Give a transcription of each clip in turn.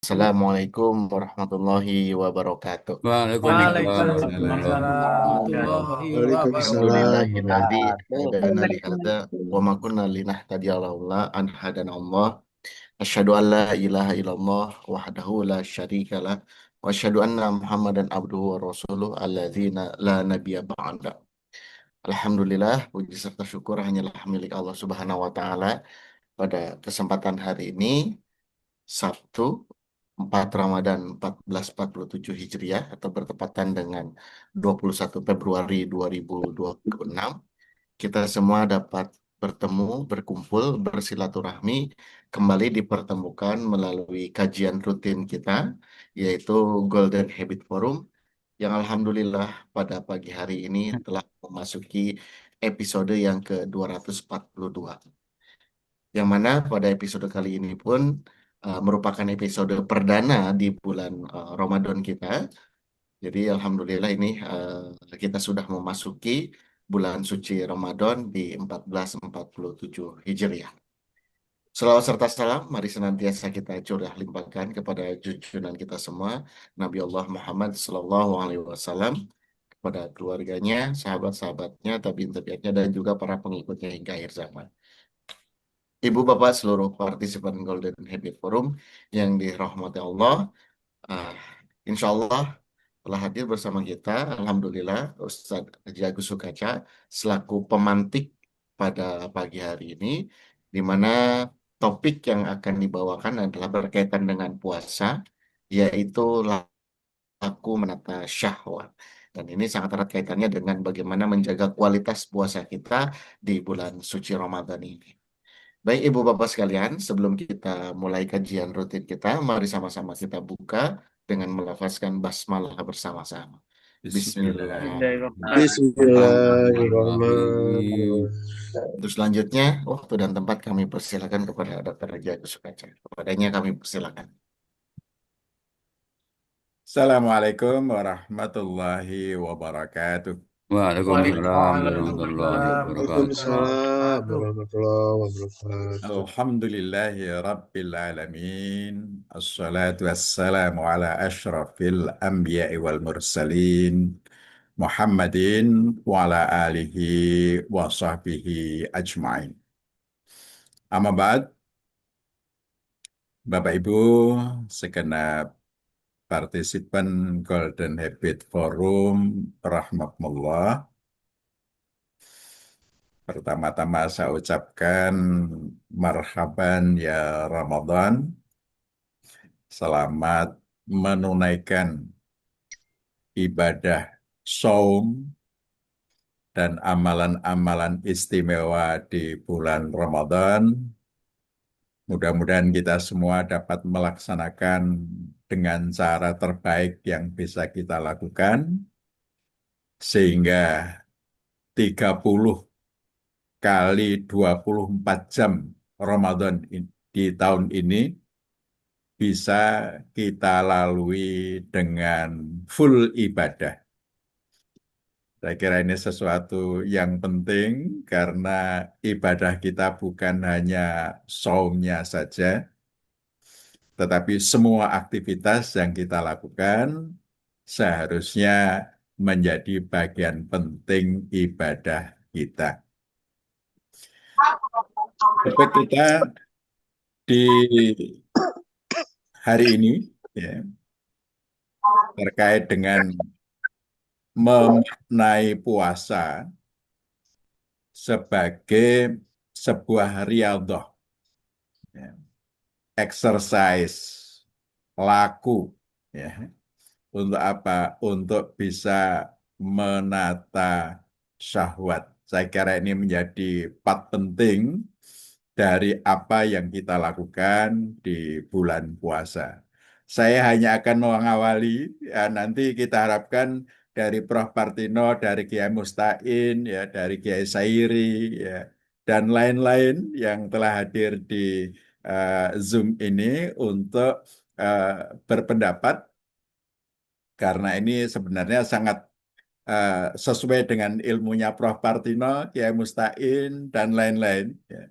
Assalamualaikum warahmatullahi wabarakatuh. Waalaikumsalam Waalaikumsalam warahmatullahi wabarakatuh. Waalaikumsalam Alhamdulillahilladzi warahmatullahi hadana li hadza wa ma kunna linahtadiya laula an hadana Allah. Asyhadu an la ilaha illallah wahdahu la syarika lah wa asyhadu anna Muhammadan abduhu wa rasuluh alladzina la nabiyya ba'da. Alhamdulillah, puji serta syukur hanyalah milik Allah Subhanahu wa taala pada kesempatan hari ini Sabtu 4 Ramadan 1447 Hijriah atau bertepatan dengan 21 Februari 2026, kita semua dapat bertemu, berkumpul, bersilaturahmi, kembali dipertemukan melalui kajian rutin kita, yaitu Golden Habit Forum, yang Alhamdulillah pada pagi hari ini telah memasuki episode yang ke-242. Yang mana pada episode kali ini pun merupakan episode perdana di bulan Ramadan kita. Jadi Alhamdulillah ini kita sudah memasuki bulan suci Ramadan di 1447 Hijriah. Selawat serta salam, mari senantiasa kita curah limpahkan kepada junjungan kita semua, Nabi Allah Muhammad Sallallahu Alaihi Wasallam, kepada keluarganya, sahabat-sahabatnya, tabiin-tabiatnya, dan juga para pengikutnya hingga akhir zaman. Ibu Bapak seluruh partisipan Golden Habit Forum yang dirahmati Allah, ah, insya Allah telah hadir bersama kita. Alhamdulillah, Ustadz Haji Agus Sukaca selaku pemantik pada pagi hari ini, di mana topik yang akan dibawakan adalah berkaitan dengan puasa, yaitu laku menata syahwat. Dan ini sangat erat kaitannya dengan bagaimana menjaga kualitas puasa kita di bulan suci Ramadan ini. Baik Ibu Bapak sekalian, sebelum kita mulai kajian rutin kita, mari sama-sama kita buka dengan melafazkan basmalah bersama-sama. Bismillahirrahmanirrahim. Bismillahirrahmanirrahim. Untuk selanjutnya, waktu dan tempat kami persilakan kepada Dr. Raja Agus Sukaca. Kepadanya kami persilakan. Assalamualaikum warahmatullahi wabarakatuh. Waalaikumsalam warahmatullahi Waalaikumsalam wabarakatuh. warahmatullahi wabarakatuh. Alhamdulillahi rabbil alamin. Assalatu wassalamu ala ashrafil anbiya'i wal mursalin. Muhammadin wa ala alihi wa sahbihi ajma'in. Amma ba'd, Bapak Ibu, segenap partisipan Golden Habit Forum, rahmatullah. Pertama-tama saya ucapkan marhaban ya Ramadan. Selamat menunaikan ibadah saum dan amalan-amalan istimewa di bulan Ramadan. Mudah-mudahan kita semua dapat melaksanakan dengan cara terbaik yang bisa kita lakukan, sehingga 30 kali 24 jam Ramadan di tahun ini bisa kita lalui dengan full ibadah. Saya kira ini sesuatu yang penting karena ibadah kita bukan hanya saumnya saja, tetapi semua aktivitas yang kita lakukan seharusnya menjadi bagian penting ibadah kita. Topik kita di hari ini ya, terkait dengan memaknai puasa sebagai sebuah riyadhah, ya, exercise, laku, ya. Untuk apa? Untuk bisa menata syahwat. Saya kira ini menjadi part penting dari apa yang kita lakukan di bulan puasa. Saya hanya akan mengawali, ya, nanti kita harapkan dari Prof. Partino, dari Kiai Mustain, ya, dari Kiai Sairi, ya, dan lain-lain yang telah hadir di Zoom ini untuk uh, berpendapat, karena ini sebenarnya sangat sesuai dengan ilmunya Prof. Partino, Kiai Mustain, dan lain-lain, ya,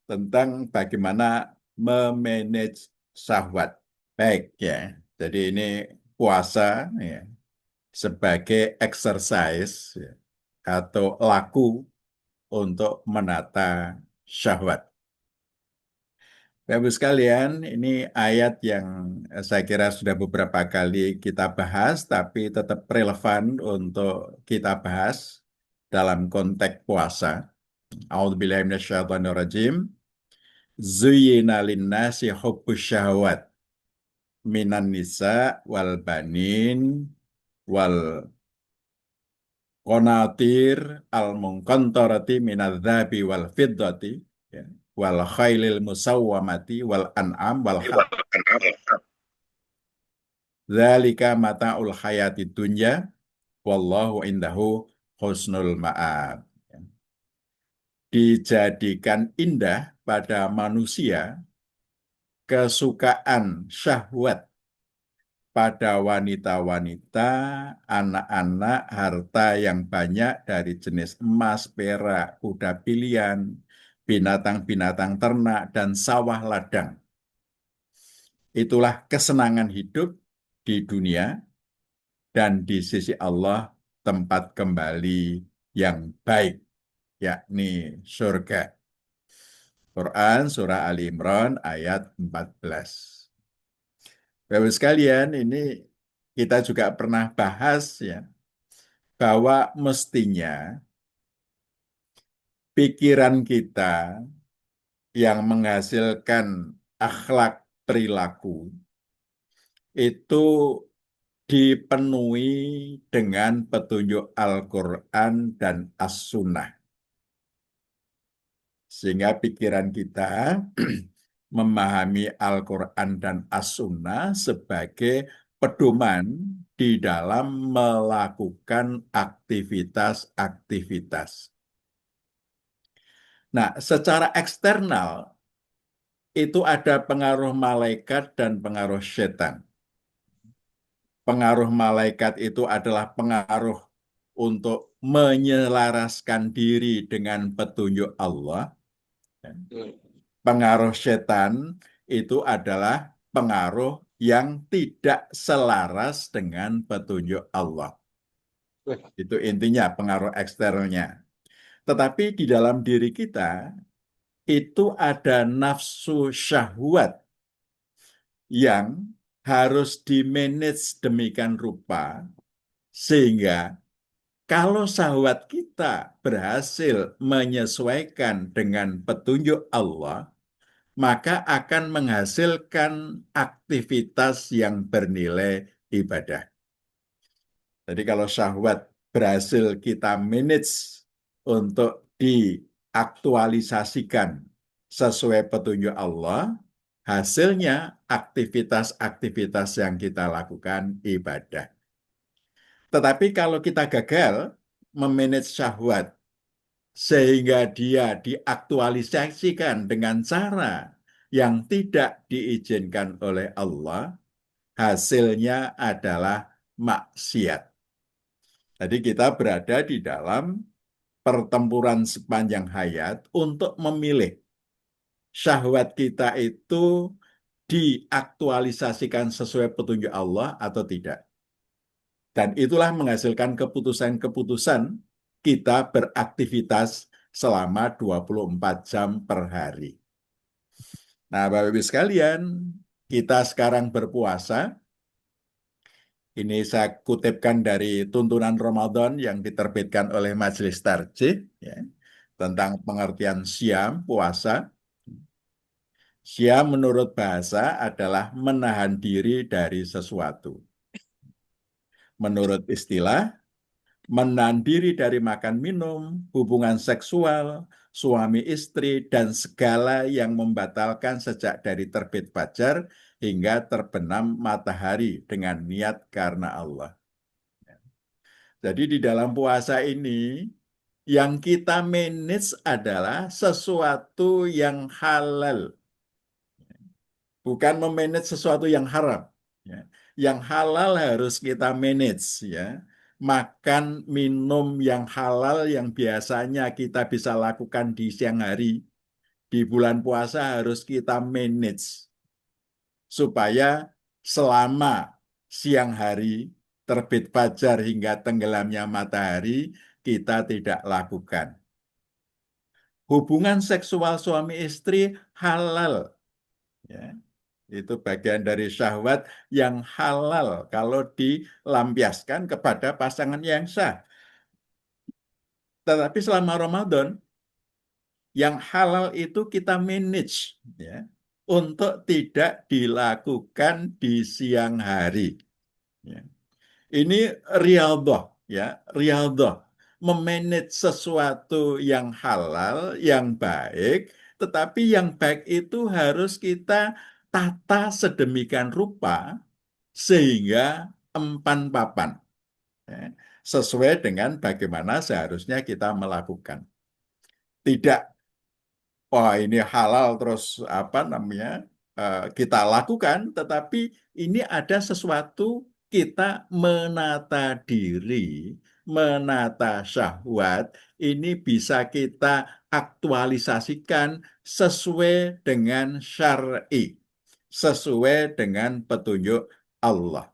tentang bagaimana memanage syahwat. Baik ya. Jadi ini puasa ya, sebagai exercise ya, atau laku untuk menata syahwat. Bapak Ibu sekalian, ini ayat yang saya kira sudah beberapa kali kita bahas, tapi tetap relevan untuk kita bahas dalam konteks puasa. A'udzubillahi minasyaitonirrajim. Zuyyina linnasi hubbus syahwat minan nisa wal banin wal qanatir al munqantarati minadz-dzahabi wal fiddati ya, wal khailil musawwamati wal an'am wal harth. Dzalika mata'ul hayati dunya wallahu indahu husnul ma'ab. Dijadikan indah pada manusia kesukaan syahwat pada wanita-wanita, anak-anak, harta yang banyak dari jenis emas, perak, kuda pilihan, binatang-binatang ternak, dan sawah ladang. Itulah kesenangan hidup di dunia dan di sisi Allah tempat kembali yang baik, yakni surga. Quran Surah Ali Imran ayat 14. Bapak sekalian, ini kita juga pernah bahas ya, bahwa mestinya pikiran kita yang menghasilkan akhlak perilaku itu dipenuhi dengan petunjuk Al-Quran dan As-Sunnah. Sehingga pikiran kita memahami Al-Quran dan As-Sunnah sebagai pedoman di dalam melakukan aktivitas-aktivitas. Nah, secara eksternal itu ada pengaruh malaikat dan pengaruh setan. Pengaruh malaikat itu adalah pengaruh untuk menyelaraskan diri dengan petunjuk Allah. Pengaruh setan itu adalah pengaruh yang tidak selaras dengan petunjuk Allah. Itu intinya pengaruh eksternalnya. Tetapi di dalam diri kita itu ada nafsu syahwat yang harus dimanage demikian rupa sehingga kalau syahwat kita berhasil menyesuaikan dengan petunjuk Allah, maka akan menghasilkan aktivitas yang bernilai ibadah. Jadi kalau syahwat berhasil kita manage untuk diaktualisasikan sesuai petunjuk Allah, hasilnya aktivitas-aktivitas yang kita lakukan ibadah. Tetapi kalau kita gagal memanage syahwat sehingga dia diaktualisasikan dengan cara yang tidak diizinkan oleh Allah, hasilnya adalah maksiat. Jadi kita berada di dalam pertempuran sepanjang hayat untuk memilih syahwat kita itu diaktualisasikan sesuai petunjuk Allah atau tidak. Dan itulah menghasilkan keputusan-keputusan kita beraktivitas selama 24 jam per hari. Nah, Bapak-Ibu sekalian, kita sekarang berpuasa. Ini saya kutipkan dari tuntunan Ramadan yang diterbitkan oleh Majelis Tarjih ya, tentang pengertian siam, puasa. Siam menurut bahasa adalah menahan diri dari sesuatu. Menurut istilah, menahan diri dari makan minum, hubungan seksual, suami istri, dan segala yang membatalkan sejak dari terbit fajar hingga terbenam matahari dengan niat karena Allah. Jadi di dalam puasa ini, yang kita manage adalah sesuatu yang halal. Bukan memanage sesuatu yang haram. Yang halal harus kita manage. Ya. Makan, minum yang halal yang biasanya kita bisa lakukan di siang hari, di bulan puasa harus kita manage. Supaya selama siang hari, terbit fajar hingga tenggelamnya matahari, kita tidak lakukan. Hubungan seksual suami istri halal. Ya, itu bagian dari syahwat yang halal kalau dilampiaskan kepada pasangan yang sah. Tetapi selama Ramadan, yang halal itu kita manage, ya, untuk tidak dilakukan di siang hari. Ya. Ini riyadhah, ya, riyadhah. Memanage sesuatu yang halal, yang baik, tetapi yang baik itu harus kita tata sedemikian rupa sehingga empan papan, ya, sesuai dengan bagaimana seharusnya kita melakukan. Tidak, wah ini halal terus apa namanya kita lakukan, tetapi ini ada sesuatu kita menata diri, menata syahwat, ini bisa kita aktualisasikan sesuai dengan syar'i, sesuai dengan petunjuk Allah.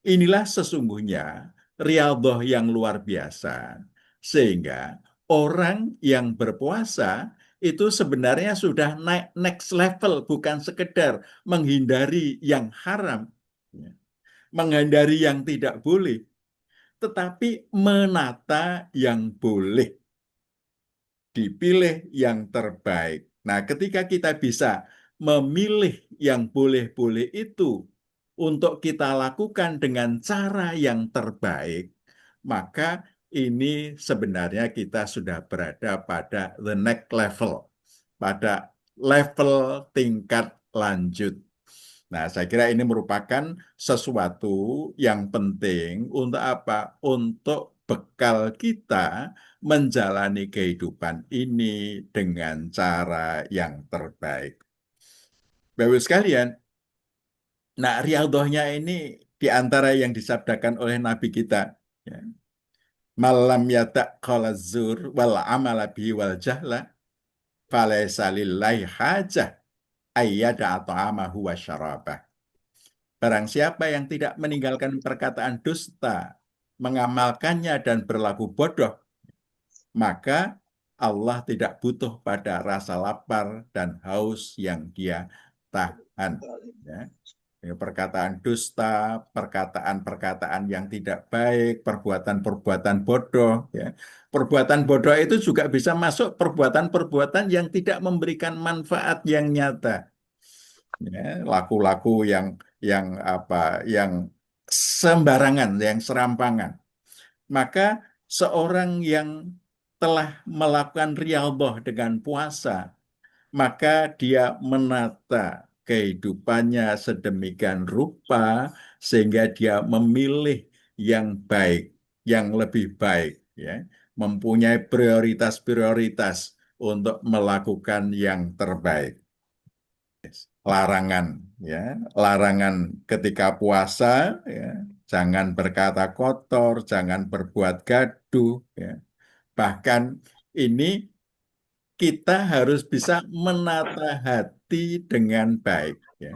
Inilah sesungguhnya riyadhah yang luar biasa, sehingga orang yang berpuasa itu sebenarnya sudah naik next level, bukan sekedar menghindari yang haram, ya, menghindari yang tidak boleh, tetapi menata yang boleh, dipilih yang terbaik. Nah, ketika kita bisa memilih yang boleh-boleh itu untuk kita lakukan dengan cara yang terbaik, maka ini sebenarnya kita sudah berada pada the next level, pada level tingkat lanjut. Nah, saya kira ini merupakan sesuatu yang penting untuk apa? Untuk bekal kita menjalani kehidupan ini dengan cara yang terbaik. Bapak-Ibu sekalian, nah riyadhahnya ini di antara yang disabdakan oleh Nabi kita, ya. Malam yata' qala zur wal amala bihi wal jahla falaysa lillahi hajah ayyada'a ta'amahu wa syarabah. Barang siapa yang tidak meninggalkan perkataan dusta, mengamalkannya dan berlaku bodoh, maka Allah tidak butuh pada rasa lapar dan haus yang dia tahan. Ya. Perkataan dusta, perkataan-perkataan yang tidak baik, perbuatan-perbuatan bodoh. Ya. Perbuatan bodoh itu juga bisa masuk perbuatan-perbuatan yang tidak memberikan manfaat yang nyata. Ya, laku-laku yang sembarangan, yang serampangan. Maka seorang yang telah melakukan riyadhah dengan puasa, maka dia menata kehidupannya sedemikian rupa sehingga dia memilih yang baik, yang lebih baik, ya, mempunyai prioritas-prioritas untuk melakukan yang terbaik. Larangan, ya, larangan ketika puasa, ya, jangan berkata kotor, jangan berbuat gaduh, ya. Bahkan ini kita harus bisa menata hati dengan baik, ya.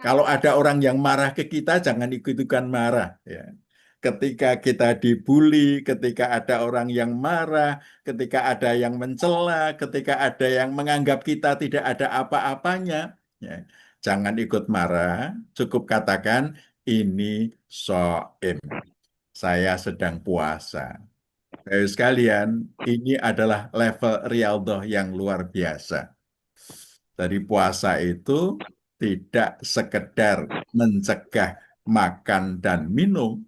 Kalau ada orang yang marah ke kita, jangan ikut-ikutan marah, ya. Ketika kita dibully, ketika ada orang yang marah, ketika ada yang mencela, ketika ada yang menganggap kita tidak ada apa-apanya, ya, jangan ikut marah, cukup katakan ini shaim, saya sedang puasa. Bapak sekalian, ini adalah level riyadhah yang luar biasa. Dari puasa itu tidak sekedar mencegah makan dan minum,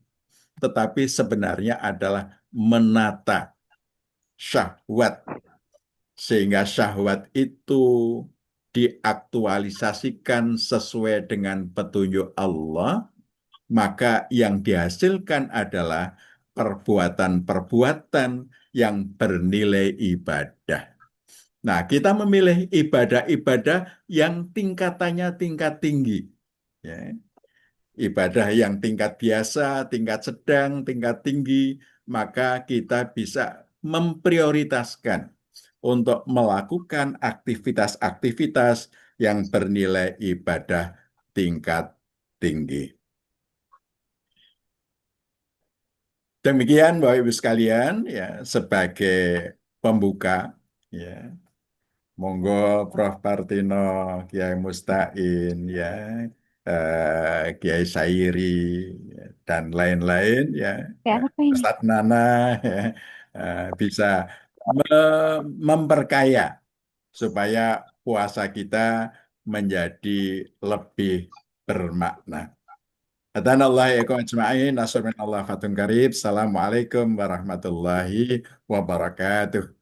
tetapi sebenarnya adalah menata syahwat, sehingga syahwat itu diaktualisasikan sesuai dengan petunjuk Allah, maka yang dihasilkan adalah perbuatan-perbuatan yang bernilai ibadah. Nah, kita memilih ibadah-ibadah yang tingkatannya tingkat tinggi. Ya. Ibadah yang tingkat biasa, tingkat sedang, tingkat tinggi, maka kita bisa memprioritaskan untuk melakukan aktivitas-aktivitas yang bernilai ibadah tingkat tinggi. Demikian Bapak Ibu sekalian ya sebagai pembuka ya. Monggo Prof. Partino, Kiai Mustain, ya, Kiai Sairi, ya, dan lain-lain, ya, Kayak apa ini? Ustadz Nana, ya, bisa memperkaya supaya puasa kita menjadi lebih bermakna. Hadanallahu iyyakum ajma'in. Assalamualaikum warahmatullahi wabarakatuh.